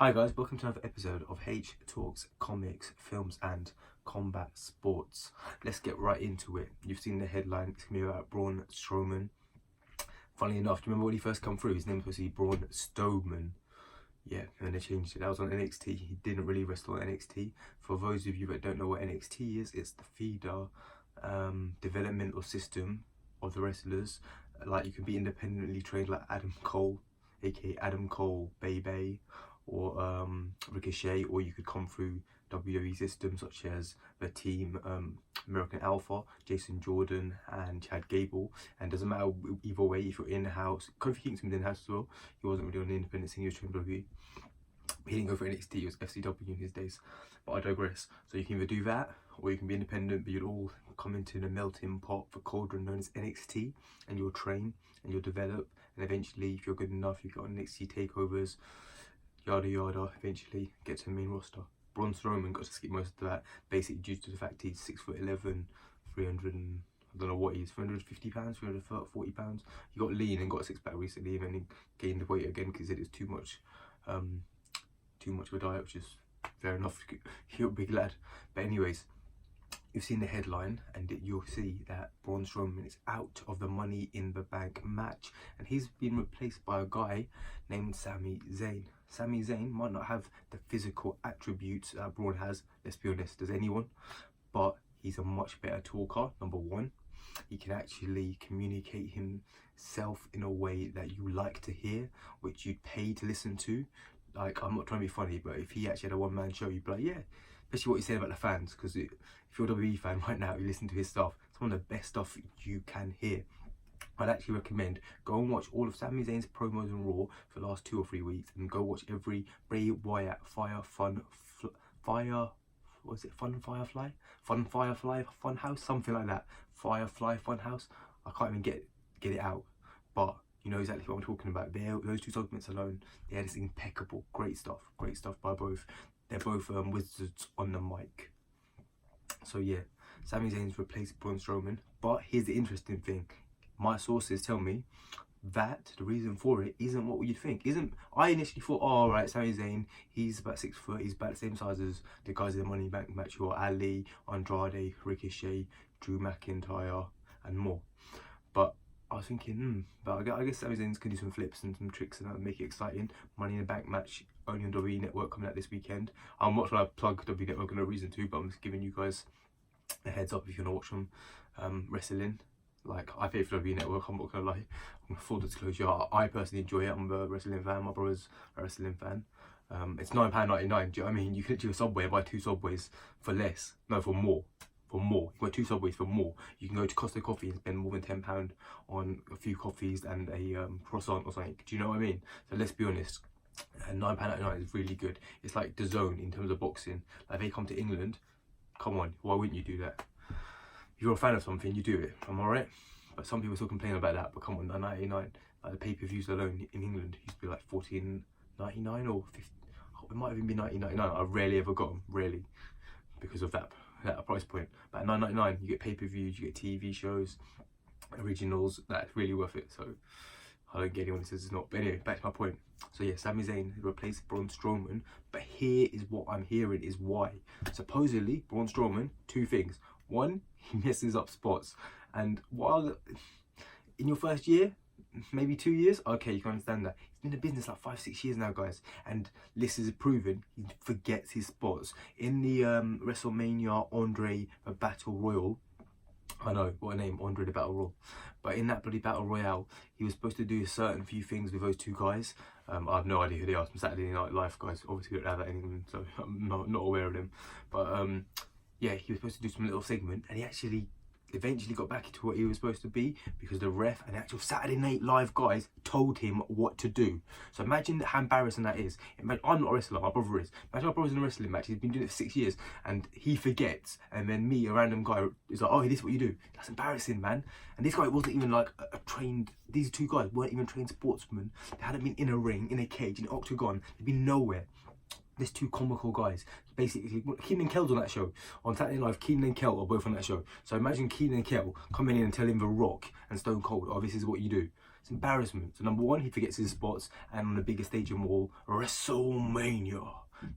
Hi guys, welcome to another episode of H Talks Comics, Films and Combat Sports. Let's get right into it. You've seen the headline, it's going to be about Braun Strowman. Funnily enough, do you remember when he first come through? His name was supposed to be Braun Strowman. Yeah, and then they changed it. That was on NXT. He didn't really wrestle on NXT. For those of you that don't know what NXT is, it's the feeder developmental system of the wrestlers. Like, you can be independently trained like Adam Cole, aka Adam Cole Bay, or Ricochet, or you could come through WWE systems such as the team American Alpha, Jason Jordan and Chad Gable. And doesn't matter either way, if you're in-house. Kofi Kingston's in-house as well. He wasn't really on the independent scene, he was trained WWE. He didn't go for NXT, it was FCW in his days, but I digress. So you can either do that, or you can be independent, but you'll all come into the melting pot for cauldron known as NXT, and you'll train and you'll develop, and eventually, if you're good enough, you get on NXT takeovers, yada yada, eventually get to the main roster. Braun Strowman got to skip most of that, basically due to the fact he's 6'11", 300 and I don't know what he is, 350 pounds, 340 pounds. He got lean and got a six-pack recently, and then he gained weight again because he said it's too much of a diet, which is fair enough. You're a big lad. But anyways, you've seen the headline, and you'll see that Braun Strowman is out of the Money in the Bank match, and he's been replaced by a guy named Sami Zayn. Sami Zayn might not have the physical attributes that Braun has, let's be honest, does anyone? But he's a much better talker, number one. He can actually communicate himself in a way that you like to hear, which you'd pay to listen to. Like, I'm not trying to be funny, but if he actually had a one-man show, you'd be like, yeah, especially what he said about the fans, because if you're a WWE fan right now, you listen to his stuff, it's one of the best stuff you can hear. I'd actually recommend go and watch all of Sami Zayn's promos on Raw for the last 2 or 3 weeks, and go watch every Bray Wyatt Firefly, Funhouse, something like that, Firefly Funhouse. I can't even get it out, but you know exactly what I'm talking about. Those 2 segments alone, they had this impeccable, great stuff by both. They're both wizards on the mic. So yeah, Sami Zayn's replaced Braun Strowman, but here's the interesting thing. My sources tell me that the reason for it isn't what you'd think. I initially thought, oh, right, Sami Zayn, he's about 6 foot, he's about the same size as the guys in the Money in the Bank match, who are Ali, Andrade, Ricochet, Drew McIntyre, and more. But I was thinking, but I guess Sami Zayn's can do some flips and some tricks and that would make it exciting. Money in the Bank match only on WWE Network coming out this weekend. I'm not trying to plug WWE Network for no reason to, but I'm just giving you guys a heads up if you want to watch them wrestling. Like, I pay for WWE Network, I'm not gonna lie. I'm full disclosure, I personally enjoy it. I'm a wrestling fan, my brother's a wrestling fan. It's £9.99, do you know what I mean? You can do a Subway, buy 2 Subways for less. No, for more. You can buy 2 Subways for more. You can go to Costa Coffee and spend more than £10 on a few coffees and a croissant or something. Do you know what I mean? So let's be honest, £9.99 is really good. It's like the Zone in terms of boxing. Like, if they come to England, come on, why wouldn't you do that? If you're a fan of something, you do it. I'm alright. But some people still complain about that. But come on, £9.99. Like, the pay-per-views alone in England used to be like $14.99 or 50. It might even be £19.99. I rarely ever got them, rarely, because of that price point. But at £9.99, you get pay-per-views, you get TV shows, originals. That's really worth it. So I don't get anyone who says it's not. But anyway, back to my point. So yeah, Sami Zayn replaced Braun Strowman. But here is what I'm hearing is why. Supposedly, Braun Strowman, 2 things. 1, he messes up spots, and while in your first year, maybe 2 years, okay, you can understand that. He's been in the business like 5-6 years now, guys, and this is proven he forgets his spots. In the WrestleMania Andre the Battle Royal, I know, what a name, Andre the Battle Royal, but in that bloody Battle Royale, he was supposed to do a certain few things with those 2 guys. I have no idea who they are. From Saturday Night Live, guys. Obviously, we don't have that in England, so I'm not aware of them. But yeah, he was supposed to do some little segment, and he actually eventually got back into what he was supposed to be because the ref and the actual Saturday Night Live guys told him what to do. So imagine how embarrassing that is. Imagine, I'm not a wrestler, my brother is. Imagine my brother's in a wrestling match, he's been doing it for 6 years, and he forgets, and then me, a random guy, is like, oh, this is what you do. That's embarrassing, man. And this guy wasn't even like a trained, these 2 guys weren't even trained sportsmen. They hadn't been in a ring, in a cage, in an octagon. They'd been nowhere. There's 2 comical guys. Basically, Keenan and Kel's on that show. On Saturday Night Live, Keenan and Kel are both on that show. So imagine Keenan and Kel coming in and telling The Rock and Stone Cold, oh, this is what you do. It's embarrassment. So number one, he forgets his spots, and on the biggest stage in all, WrestleMania.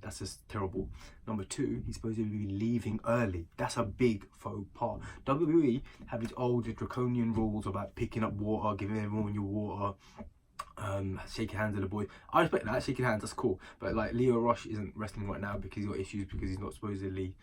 That's just terrible. Number two, he's supposed to be leaving early. That's a big faux pas. WWE have these old draconian rules about picking up water, giving everyone your water, shaking hands with the boy. I respect that, shaking hands, that's cool. But like Leo Rush isn't wrestling right now because he's got issues, because he's not supposedly,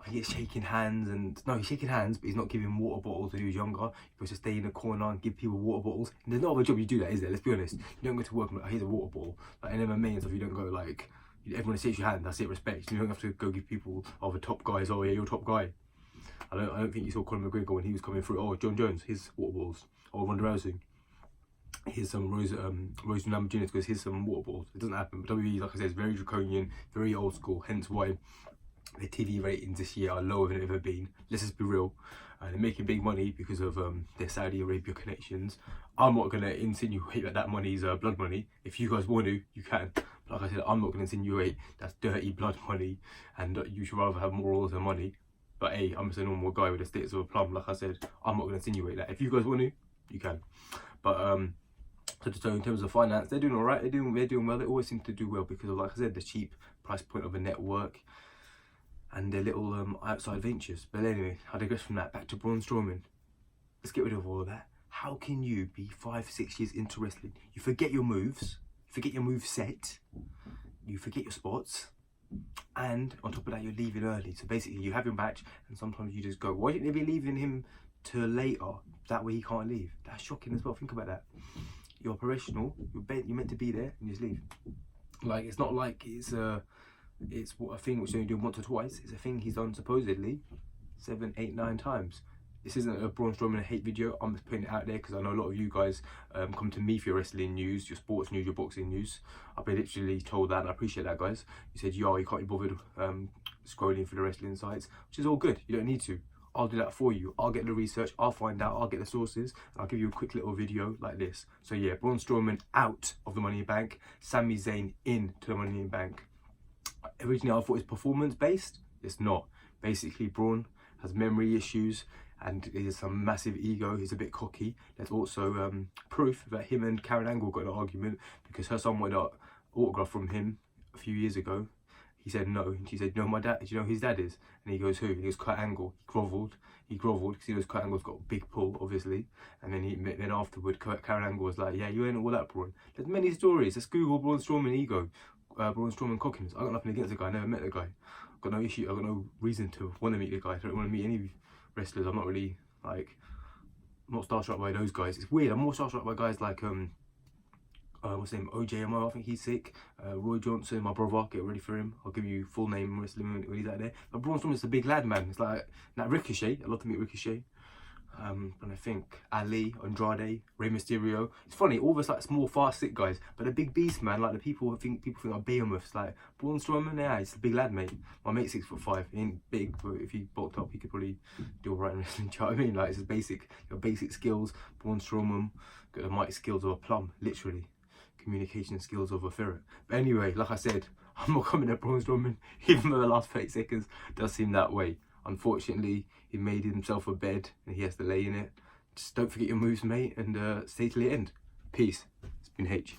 he gets shaking hands, and no, he's shaking hands, but he's not giving water bottles when he was younger. You're supposed to stay in the corner and give people water bottles. And there's no other job you do that, is there? Let's be honest. You don't go to work and like, here's a water bottle. Like in MMA and stuff, you don't go like, everyone shakes your hand, that's it, respect. You don't have to go give people, oh, the top guys, oh yeah, you're top guy. I don't think you saw Conor McGregor when he was coming through, oh, John Jones, his water bottles. Or Ronda Rousey, here's some Rose Namajunas goes, here's some water bottles. It doesn't happen. But WWE, like I said, is very draconian, very old school, hence why their TV ratings this year are lower than they've ever been. Let's just be real. They're making big money because of their Saudi Arabia connections. I'm not going to insinuate that that money is blood money. If you guys want to, you can. Like I said, I'm not going to insinuate that's dirty blood money and you should rather have morals than money. But hey, I'm just a normal guy with the status of a plum. Like I said, I'm not going to insinuate that. If you guys want to, you can. But so in terms of finance, they're doing all right. They're doing well. They always seem to do well because of, like I said, the cheap price point of a network and their little outside ventures. But anyway, I digress from that. Back to Braun Strowman. Let's get rid of all of that. How can you be 5-6 years into wrestling? You forget your moves, you forget your move set, you forget your spots, and on top of that, you're leaving early. So basically, you have your match, and sometimes you just go. Why didn't they be leaving him till later? That way he can't leave. That's shocking as well. Think about that. You're operational. You're meant to be there, and you just leave. Like, it's not like it's a thing which they only do once or twice. It's a thing he's done supposedly 7, 8, 9 times. This isn't a Braun Strowman hate video. I'm just putting it out there because I know a lot of you guys come to me for your wrestling news, your sports news, your boxing news. I've been literally told that, and I appreciate that, guys. You said, yo, you can't be bothered scrolling for the wrestling sites, which is all good. You don't need to. I'll do that for you. I'll get the research, I'll find out, I'll get the sources, and I'll give you a quick little video like this. So yeah, Braun Strowman out of the Money in the Bank, Sami Zayn in to the Money in the Bank. Originally, I thought it was performance-based. It's not. Basically, Braun has memory issues, and he has some massive ego. He's a bit cocky. There's also proof that him and Karen Angle got an argument because her son wanted an autograph from him a few years ago. He said no, and she said, no, my dad, do you know who his dad is? And he goes, who? He goes, Kurt Angle. He grovelled because he knows Kurt Angle's got a big pull, obviously. And then afterward, Karen Angle was like, yeah, you ain't all that, Braun. There's many stories. Let's Google Braun Strowman ego, Braun Strowman cockiness. I got nothing against the guy. I never met the guy. I've got no issue. I've got no reason to want to meet the guy. I don't want to meet any wrestlers. I'm not really like, I'm not starstruck by those guys. It's weird. I'm more starstruck by guys like what's his name? OJMO, I think he's sick. Roy Johnson, my brother, get ready for him. I'll give you full name wrestling when he's out there. But Braun Strowman's a big lad, man. It's like that Ricochet. I'd love to meet Ricochet. And I think Ali, Andrade, Rey Mysterio. It's funny, all of us like small, fast, sick guys, but the big beast, man. Like the people think are behemoths. Like Braun Strowman, yeah, he's a big lad, mate. My mate's 6'5". He ain't big, but if he bulked up, he could probably do all right in wrestling. Do you know what I mean? Like it's just basic skills. Braun Strowman got the mighty skills of a plum, literally. Communication skills of a ferret. But anyway, like I said, I'm not coming at Braun Strowman, even though the last 30 seconds does seem that way. Unfortunately, he made himself a bed and he has to lay in it. Just don't forget your moves, mate, and stay till the end. Peace. It's been H.